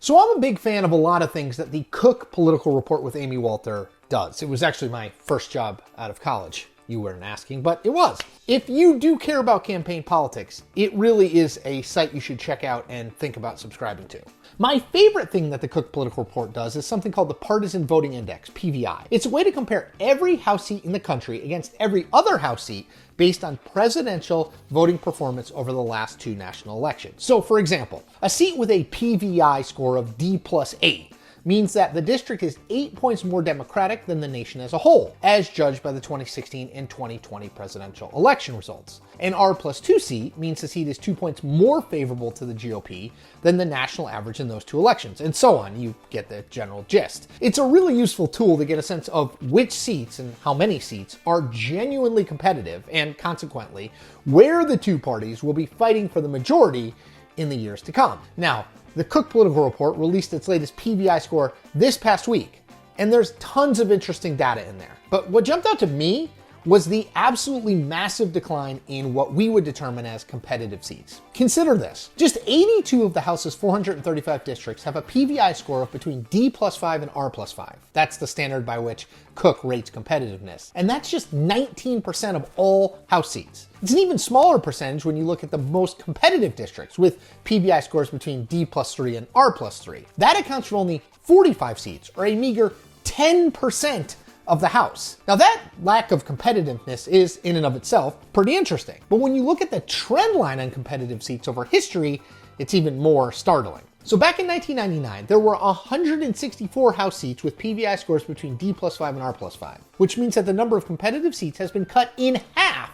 So I'm a big fan of a lot of things that the Cook Political Report with Amy Walter does. It was actually my first job out of college. You weren't asking, but it was. If you do care about campaign politics, it really is a site you should check out and think about subscribing to. My favorite thing that the Cook Political Report does is something called the Partisan Voting Index, PVI. It's a way to compare every House seat in the country against every other House seat based on presidential voting performance over the last 2 national elections. So for example, a seat with a PVI score of D+8 means that the district is 8 points more Democratic than the nation as a whole, as judged by the 2016 and 2020 presidential election results. An R+2 seat means the seat is 2 points more favorable to the GOP than the national average in those 2 elections, and so on. You get the general gist. It's a really useful tool to get a sense of which seats and how many seats are genuinely competitive, and consequently, where the 2 parties will be fighting for the majority in the years to come. Now, the Cook Political Report released its latest PVI score this past week, and there's tons of interesting data in there. But what jumped out to me was the absolutely massive decline in what we would determine as competitive seats. Consider this. Just 82 of the House's 435 districts have a PVI score of between D+5 and R+5. That's the standard by which Cook rates competitiveness. And that's just 19% of all House seats. It's an even smaller percentage when you look at the most competitive districts with PVI scores between D+3 and R+3. That accounts for only 45 seats, or a meager 10% of the House. Now that lack of competitiveness is, in and of itself, pretty interesting. But when you look at the trend line on competitive seats over history, it's even more startling. So back in 1999, there were 164 House seats with PVI scores between D+5 and R+5, which means that the number of competitive seats has been cut in half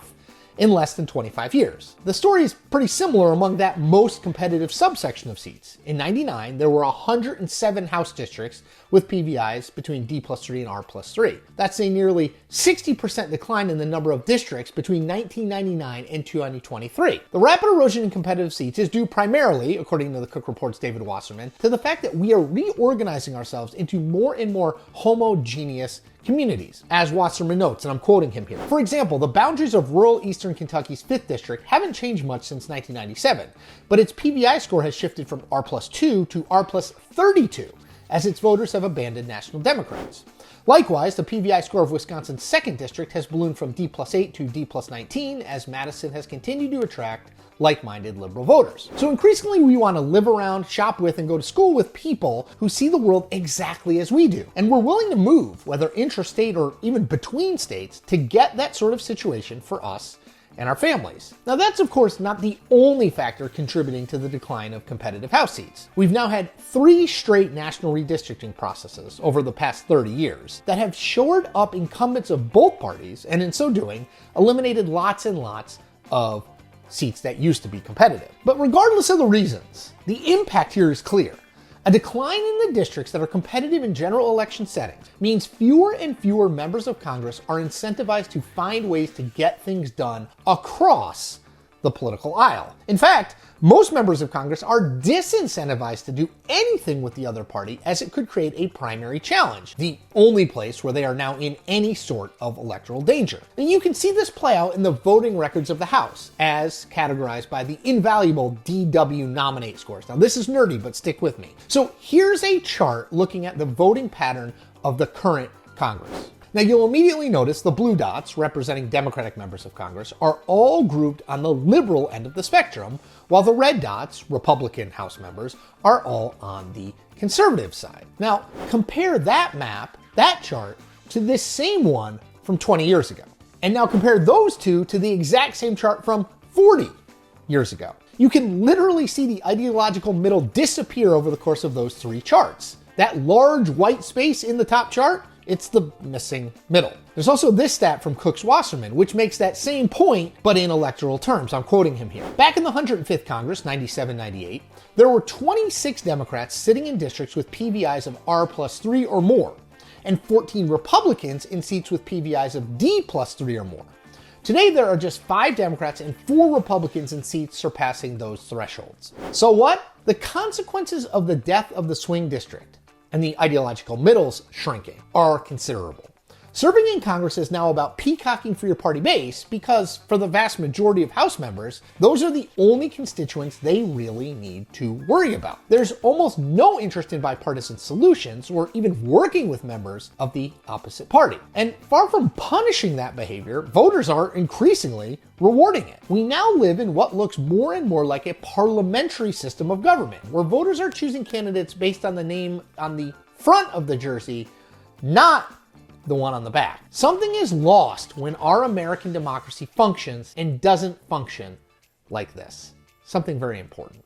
in less than 25 years. The story is pretty similar among that most competitive subsection of seats. In 99, there were 107 House districts with PVIs between D+3 and R+3. That's a nearly 60% decline in the number of districts between 1999 and 2023. The rapid erosion in competitive seats is due primarily, according to the Cook Report's David Wasserman, to the fact that we are reorganizing ourselves into more and more homogeneous communities, as Wasserman notes, and I'm quoting him here. For example, the boundaries of rural eastern Kentucky's 5th district haven't changed much since 1997, but its PVI score has shifted from R+2 to R+32, as its voters have abandoned National Democrats. Likewise, the PVI score of Wisconsin's 2nd district has ballooned from D+8 to D+19, as Madison has continued to attract like-minded liberal voters. So increasingly we want to live around, shop with, and go to school with people who see the world exactly as we do. And we're willing to move, whether intrastate or even between states, to get that sort of situation for us and our families. Now that's of course not the only factor contributing to the decline of competitive House seats. We've now had 3 straight national redistricting processes over the past 30 years that have shored up incumbents of both parties, and in so doing, eliminated lots and lots of seats that used to be competitive. But regardless of the reasons, the impact here is clear. A decline in the districts that are competitive in general election settings means fewer and fewer members of Congress are incentivized to find ways to get things done across the political aisle. In fact, most members of Congress are disincentivized to do anything with the other party, as it could create a primary challenge, the only place where they are now in any sort of electoral danger. And you can see this play out in the voting records of the House, as categorized by the invaluable DW nominate scores. Now this is nerdy, but stick with me. So here's a chart looking at the voting pattern of the current Congress. Now you'll immediately notice the blue dots, representing Democratic members of Congress, are all grouped on the liberal end of the spectrum, while the red dots, Republican House members, are all on the conservative side. Now compare that map, that chart, to this same one from 20 years ago. And now compare those two to the exact same chart from 40 years ago. You can literally see the ideological middle disappear over the course of those 3 charts. That large white space in the top chart, it's the missing middle. There's also this stat from Cook's Wasserman, which makes that same point, but in electoral terms. I'm quoting him here. Back in the 105th Congress, 97-98, there were 26 Democrats sitting in districts with PVIs of R+3 or more, and 14 Republicans in seats with PVIs of D+3 or more. Today, there are just 5 Democrats and 4 Republicans in seats surpassing those thresholds. So what? The consequences of the death of the swing district and the ideological middles shrinking are considerable. Serving in Congress is now about peacocking for your party base because, for the vast majority of House members, those are the only constituents they really need to worry about. There's almost no interest in bipartisan solutions or even working with members of the opposite party. And far from punishing that behavior, voters are increasingly rewarding it. We now live in what looks more and more like a parliamentary system of government, where voters are choosing candidates based on the name on the front of the jersey, not the one on the back. Something is lost when our American democracy functions and doesn't function like this. Something very important.